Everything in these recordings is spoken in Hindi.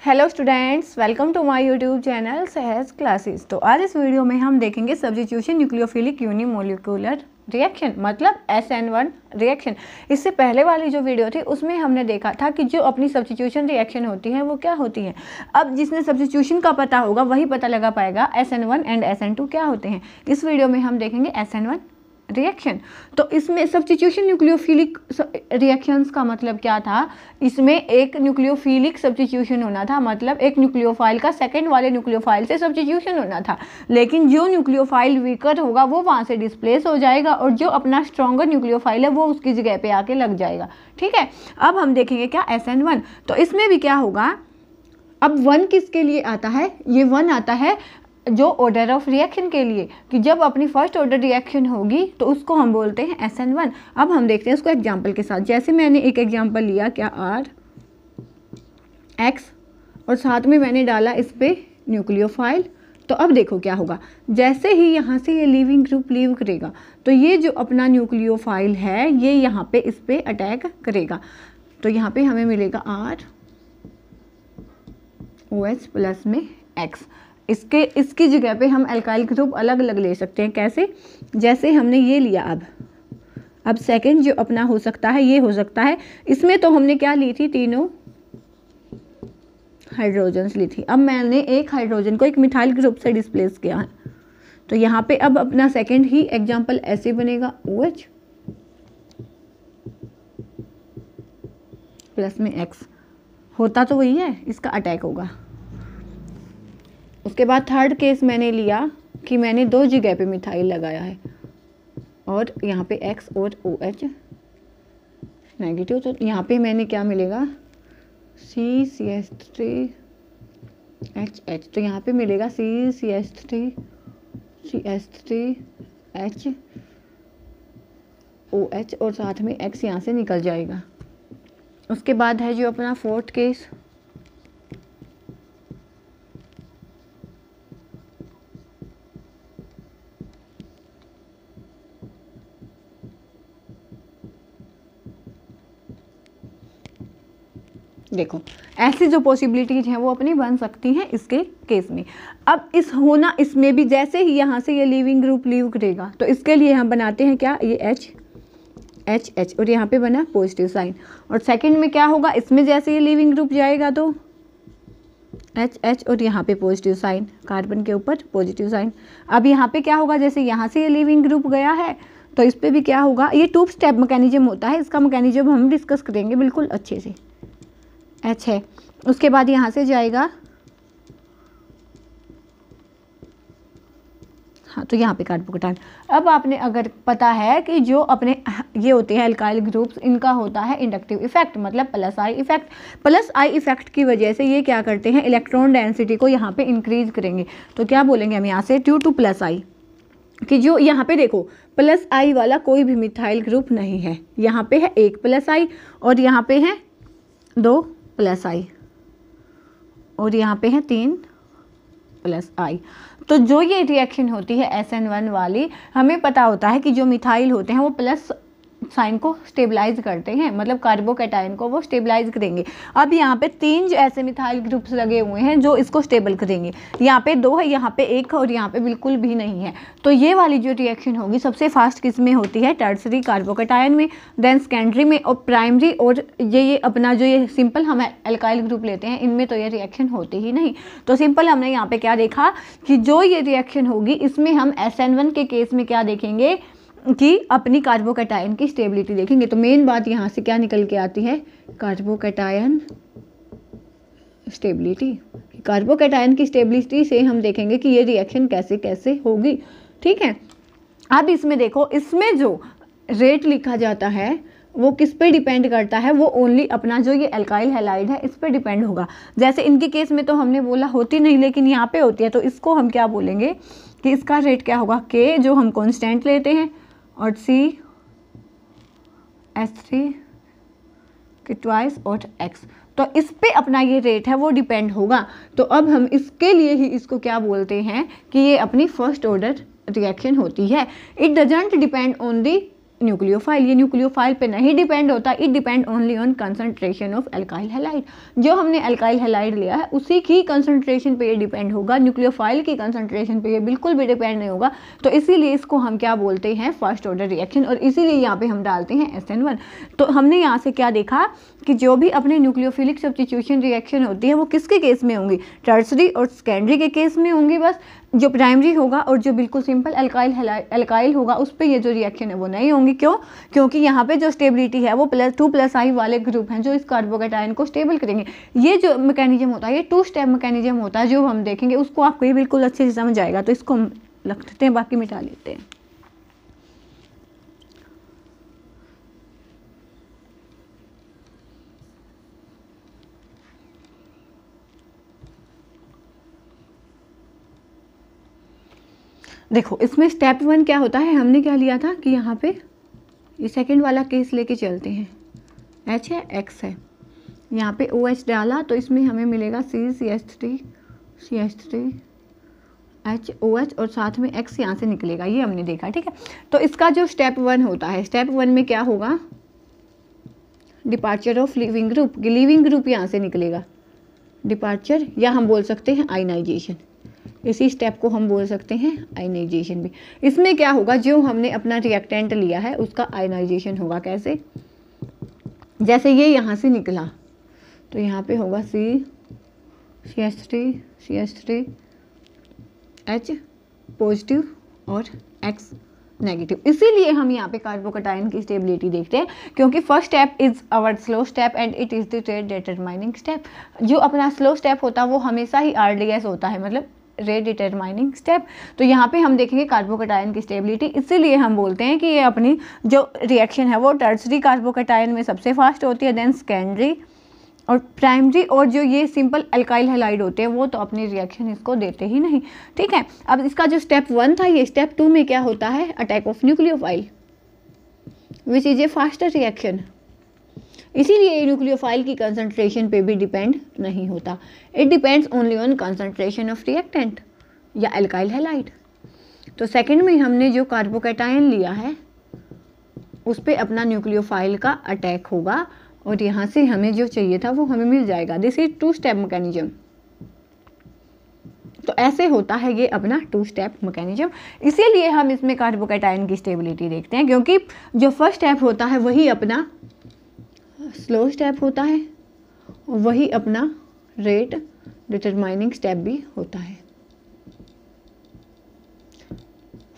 Hello students, welcome to my YouTube channel Sahaj classes. तो आज इस वीडियो में हम देखेंगे सब्स्टिट्यूशन न्यूक्लियोफिलिक यूनिमोलिकुलर रिएक्शन मतलब SN1 रिएक्शन। इससे पहले वाली जो वीडियो थी उसमें हमने देखा था कि जो अपनी सब्स्टिट्यूशन रिएक्शन होती है वो क्या होती है। अब जिसने सब्स्टिट्यूशन का पता होगा वही पता लगा पाएगा SN1 एंड SN2 क्या होते हैं। इस वीडियो में हम देखेंगे SN1 रिएक्शन। तो इसमें सब्स्टिट्यूशन न्यूक्लियोफिलिक रिएक्शंस का मतलब क्या था, इसमें एक न्यूक्लियोफिलिक सब्स्टिट्यूशन होना था, मतलब एक न्यूक्लियोफाइल का सेकंड वाले न्यूक्लियोफाइल से सब्स्टिट्यूशन होना था। लेकिन जो न्यूक्लियोफाइल वीकर होगा वो वहाँ से डिस्प्लेस हो जाएगा और जो अपना स्ट्रॉन्गर न्यूक्लियोफाइल है वो उसकी जगह पे आके लग जाएगा। ठीक है, अब हम देखेंगे क्या SN1। तो इसमें भी क्या होगा, अब 1 किसके लिए आता है, ये 1 आता है जो ऑर्डर ऑफ रिएक्शन के लिए, कि जब अपनी फर्स्ट ऑर्डर रिएक्शन होगी तो उसको हम बोलते हैं SN1। अब हम देखते हैं उसको एग्जांपल के साथ। जैसे मैंने एक एग्जांपल लिया क्या RX और साथ में मैंने डाला इस पे न्यूक्लियोफाइल। तो अब देखो क्या होगा, जैसे ही यहाँ से ये लीविंग ग्रुप लीव करेगा तो ये जो अपना न्यूक्लियोफाइल है ये यहाँ पे इस पे अटैक करेगा। तो यहाँ पे हमें मिलेगा ROH प्लस में X। इसकी जगह पे हम अल्काइल ग्रुप अलग अलग ले सकते हैं। कैसे, जैसे हमने ये लिया, अब सेकंड जो अपना हो सकता है ये हो सकता है। इसमें तो हमने क्या ली थी, तीनों हाइड्रोजन्स ली थी। अब मैंने एक हाइड्रोजन को एक मिथाइल ग्रुप से डिस्प्लेस किया है। तो यहाँ पे अब अपना सेकंड ही एग्जाम्पल ऐसे बनेगा OH प्लस में X। होता तो वही है, इसका अटैक होगा। उसके बाद थर्ड केस मैंने लिया कि मैंने 2 जगह पे मिथाइल लगाया है और यहाँ पे X और OH नेगेटिव। तो यहाँ पे मैंने क्या मिलेगा, CCH3HH। तो यहाँ पे मिलेगा CCH3HOH और साथ में X यहाँ से निकल जाएगा। उसके बाद है जो अपना फोर्थ केस, देखो ऐसी जो पॉसिबिलिटीज हैं वो अपनी बन सकती हैं इसके केस में। अब इसमें भी जैसे ही यहाँ से ये लीविंग ग्रुप लीव करेगा तो इसके लिए हम बनाते हैं क्या, ये HH और यहाँ पे बना पॉजिटिव साइन। और सेकंड में क्या होगा, इसमें जैसे ये लीविंग ग्रुप जाएगा तो HH और यहाँ पे पॉजिटिव साइन, कार्बन के ऊपर पॉजिटिव साइन। अब यहाँ पे क्या होगा, जैसे यहाँ से ये लीविंग ग्रुप गया है तो इस पर भी क्या होगा, ये 2 स्टेप मैकेनिज्म होता है। इसका मैकेनिज्म हम डिस्कस करेंगे बिल्कुल अच्छे से। H है, उसके बाद यहाँ से जाएगा, हाँ तो यहाँ पे कार्बोकेटायन। अब आपने अगर पता है कि जो अपने ये होते हैं अल्काइल ग्रुप्स, इनका होता है इंडक्टिव इफेक्ट मतलब plus I effect. Plus I effect की वजह से ये क्या करते हैं, इलेक्ट्रॉन डेंसिटी को यहाँ पे इंक्रीज करेंगे। तो क्या बोलेंगे हम यहाँ से, ड्यू टू प्लस आई, कि जो यहाँ पे देखो प्लस आई वाला कोई भी मिथाइल ग्रुप नहीं है। यहाँ पे है 1 प्लस आई और यहाँ पे है 2 प्लस आई और यहाँ पे है 3 प्लस आई। तो जो ये रिएक्शन होती है SN1 वाली, हमें पता होता है कि जो मिथाइल होते हैं वो प्लस साइन को स्टेबलाइज करते हैं, मतलब कार्बोकेटायन को वो स्टेबलाइज करेंगे। अब यहाँ पे 3 जो ऐसे मिथाइल ग्रुप्स लगे हुए हैं जो इसको स्टेबल करेंगे। यहाँ पे 2 है, यहाँ पे 1 है और यहाँ पे बिल्कुल भी नहीं है। तो ये वाली जो रिएक्शन होगी सबसे फास्ट किस में होती है, टर्सरी कार्बोकेटायन में, देन सेकेंडरी में और प्राइमरी। और ये अपना जो ये सिंपल हम अल्काइल ग्रुप लेते हैं इनमें तो ये रिएक्शन होती ही नहीं। तो सिंपल हमने यहाँ पे क्या देखा कि जो ये रिएक्शन होगी इसमें हम SN1 के केस में क्या देखेंगे कि अपनी कार्बोकेटायन की स्टेबिलिटी देखेंगे। तो मेन बात यहाँ से क्या निकल के आती है, कार्बोकेटायन स्टेबिलिटी। कार्बोकेटायन की स्टेबिलिटी से हम देखेंगे कि ये रिएक्शन कैसे कैसे होगी। ठीक है, अब इसमें देखो, इसमें जो रेट लिखा जाता है वो किस पे डिपेंड करता है, वो ओनली अपना जो ये अल्काइल हैलाइड है इस पे डिपेंड होगा। जैसे इनके केस में तो हमने बोला होती नहीं, लेकिन यहाँ पे होती है। तो इसको हम क्या बोलेंगे कि इसका रेट क्या होगा, K जो हम कॉन्स्टेंट लेते हैं और CH3 के ट्वाइस और X। तो इस पे अपना ये रेट है वो डिपेंड होगा। तो अब हम इसके लिए ही इसको क्या बोलते हैं कि ये अपनी फर्स्ट ऑर्डर रिएक्शन होती है। It doesn't depend on the nucleophile. ये न्यूक्लियोफाइल पे नहीं डिपेंड होता, it depend only on concentration of alkyl halide. जो हमने एल्काइल हैलाइड लिया है उसी की कंसंट्रेशन पे ये डिपेंड होगा, न्यूक्लियोफाइल की कंसंट्रेशन पे ये बिल्कुल भी डिपेंड नहीं होगा। तो इसीलिए इसको हम क्या बोलते हैं, फर्स्ट ऑर्डर रिएक्शन, और इसीलिए यहाँ पे हम डालते हैं SN1। तो हमने यहाँ से क्या देखा कि जो भी अपने न्यूक्लियोफिलिक सब्स्टिट्यूशन रिएक्शन होती है वो किसके केस में होंगी, टर्सरी और सेकेंडरी के केस में होंगी बस। जो प्राइमरी होगा और जो बिल्कुल सिंपल एल्काइल होगा उस पे ये जो रिएक्शन है वो नहीं होंगी। क्यों? क्योंकि यहाँ पे जो स्टेबिलिटी है वो +2+I वाले ग्रुप हैं जो इस कार्बोकेटायन को स्टेबल करेंगे। ये जो मैकेनिज्म होता है ये 2 स्टेप मैकेनिज्म होता है, जो हम देखेंगे उसको आपको ये बिल्कुल अच्छे से समझ आएगा। तो इसको हम रख देते हैं, बाकी मिटा लेते हैं। देखो इसमें स्टेप 1 क्या होता है, हमने क्या लिया था कि यहाँ पे ये सेकंड वाला केस लेके चलते हैं। H है, X है, यहाँ पे OH डाला तो इसमें हमें मिलेगा CH3 HOH और साथ में X यहाँ से निकलेगा, ये हमने देखा, ठीक है। तो इसका जो स्टेप 1 होता है, स्टेप 1 में क्या होगा, departure of leaving group, leaving group यहाँ से निकलेगा, डिपार्चर, या हम बोल सकते हैं आयनाइजेशन। इसी स्टेप को हम बोल सकते हैं आयनाइजेशन भी। इसमें क्या होगा, जो हमने अपना रिएक्टेंट लिया है उसका आयनाइजेशन होगा। कैसे? जैसे ये यहाँ से निकला तो यहाँ पे होगा CH3 H पॉजिटिव और X नेगेटिव। इसीलिए हम यहाँ पे कार्बोकेटायन की स्टेबिलिटी देखते हैं, क्योंकि first step is our slow step and it is the rate determining step. जो अपना स्लो स्टेप होता है वो हमेशा ही RDS होता है, मतलब रेट डिटरमाइनिंग स्टेप। तो यहाँ पे हम देखेंगे कार्बोकेटायन की स्टेबिलिटी, इसीलिए हम बोलते हैं कि ये अपनी जो रिएक्शन है वो टर्सरी कार्बोकेटायन में सबसे फास्ट होती है, देन सेकेंडरी और प्राइमरी, और जो ये सिंपल एल्काइल हैलाइड होते हैं वो तो अपनी रिएक्शन इसको देते ही नहीं, ठीक है। अब इसका जो स्टेप 1 था, ये स्टेप 2 में क्या होता है, attack of nucleophile which is a faster reaction. इसीलिए न्यूक्लियोफाइल की कंसंट्रेशन पे भी डिपेंड नहीं होता, it depends only on concentration of reactant या एल्काइल हैलाइड। तो सेकंड में हमने जो कार्बोकेटायन लिया है उस पे अपना न्यूक्लियोफाइल का अटैक होगा और यहाँ से हमें जो चाहिए था वो हमें मिल जाएगा। This is 2 step mechanism. तो ऐसे होता है ये अपना 2 स्टेप मैकेनिज्म। इसीलिए हम इसमें कार्बोकेटायन की स्टेबिलिटी देखते हैं, क्योंकि जो फर्स्ट स्टेप होता है वही अपना स्लो स्टेप होता है और वही अपना रेट डिटरमाइनिंग स्टेप भी होता है।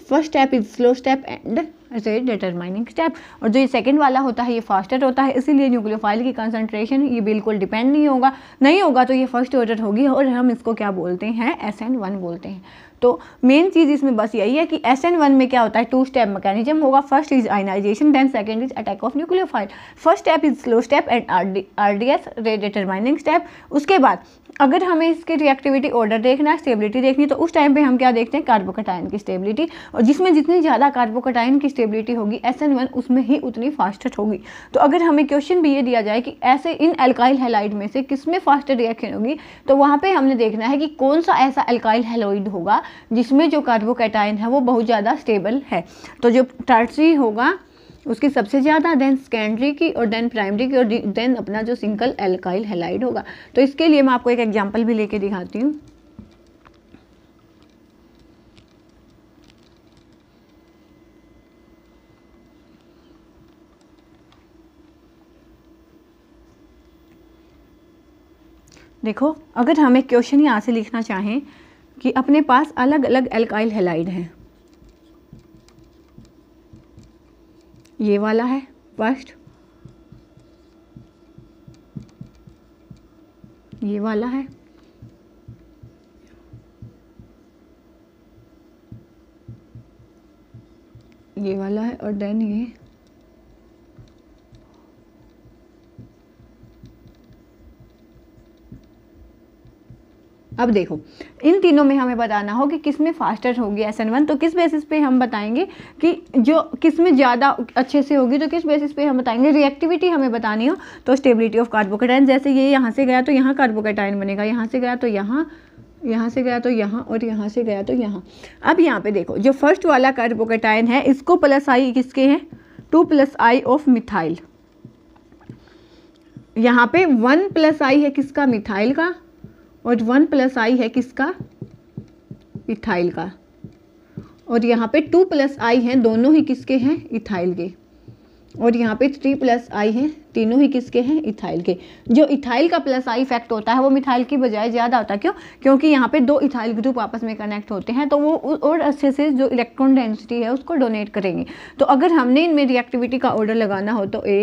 First step is slow step and rate determining step, और जो ये सेकंड वाला होता है ये फास्टर होता है। इसीलिए न्यूक्लियोफाइल की कंसंट्रेशन ये बिल्कुल डिपेंड नहीं होगा तो ये फर्स्ट ऑर्डर होगी, और हम इसको क्या बोलते हैं, SN1 बोलते हैं। तो मेन चीज़ इसमें बस यही है कि SN1 में क्या होता है, 2 स्टेप मैकेनिज्म होगा। First is ionisation, then second is attack of nucleophile. First step is slow step and RDS rate determining step. उसके बाद अगर हमें इसकी रिएक्टिविटी ऑर्डर देखना है, स्टेबिलिटी देखनी, तो उस टाइम पे हम क्या देखते हैं, कार्बोकेटायन की स्टेबिलिटी, और जिसमें जितनी ज़्यादा कार्बोकेटायन की स्टेबिलिटी होगी SN1 उसमें ही उतनी फास्टेस्ट होगी। तो अगर हमें क्वेश्चन भी ये दिया जाए कि ऐसे इन एल्काइल हैलाइड में से किसमें फास्टर रिएक्शन होगी, तो वहाँ पे हमने देखना है कि कौन सा ऐसा एल्काइल हैलाइड होगा जिसमें जो कार्बोकेटायन है वो बहुत ज़्यादा स्टेबल है। तो जो टर्सरी होगा उसकी सबसे ज़्यादा, देन सेकेंडरी की, और देन प्राइमरी की, और देन अपना जो सिंगल एल्काइल हैलाइड होगा। तो इसके लिए मैं आपको एक एग्जांपल भी लेके दिखाती हूँ। देखो अगर हमें क्वेश्चन यहाँ से लिखना चाहें कि अपने पास अलग अलग एल्काइल हैलाइड हैं, ये वाला है फर्स्ट, ये वाला है, ये वाला है, और देन ये, अब देखो इन तीनों में हमें बताना हो कि किस में फास्टर होगी SN1, तो किस बेसिस पे हम बताएंगे कि जो किस में ज़्यादा अच्छे से होगी, तो किस बेसिस पे हम बताएंगे, रिएक्टिविटी हमें बतानी हो तो स्टेबिलिटी ऑफ कार्बोकेटायन। जैसे ये यहाँ से गया तो यहाँ कार्बोकेटायन बनेगा, यहाँ से गया तो यहाँ, यहाँ से गया तो यहाँ, और यहाँ से गया तो यहाँ। अब यहाँ पे देखो जो फर्स्ट वाला कार्बोकेटायन है इसको +I किसके हैं, 2 + I ऑफ मिथाइल। यहाँ पे 1 + I है किसका, मिथाइल का, और 1 + I है किसका, इथाइल का, और यहाँ पे 2 + I हैं, दोनों ही किसके हैं, इथाइल के, और यहाँ पे 3 + I हैं, तीनों ही किसके हैं, इथाइल के। जो इथाइल का +I इफेक्ट होता है वो मिथाइल की बजाय ज़्यादा होता है, क्यों, क्योंकि यहाँ पे 2 इथाइल ग्रुप आपस में कनेक्ट होते हैं, तो वो और अच्छे से जो इलेक्ट्रॉन डेंसिटी है उसको डोनेट करेंगे। तो अगर हमने इनमें रिएक्टिविटी का ऑर्डर लगाना हो तो A,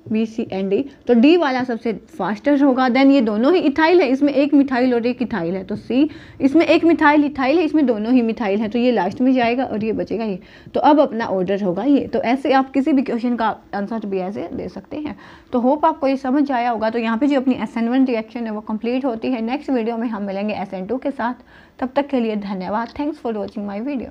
B, C and D, तो D वाला सबसे फास्टर होगा। देन ये दोनों ही इथाइल है, इसमें एक मिथाइल और एक इथाइल है, तो C, इसमें एक मिथाइल इथाइल है, इसमें दोनों ही मिथाइल है, तो ये लास्ट में जाएगा और ये बचेगा ये। तो अब अपना ऑर्डर होगा ये। तो ऐसे आप किसी भी क्वेश्चन का आंसर भी ऐसे दे सकते हैं। तो होप आपको ये समझ आया होगा। तो यहाँ पे जो अपनी SN1 रिएक्शन है वो कंप्लीट होती है। नेक्स्ट वीडियो में हम मिलेंगे SN2 के साथ। तब तक के लिए धन्यवाद। Thanks for watching my video.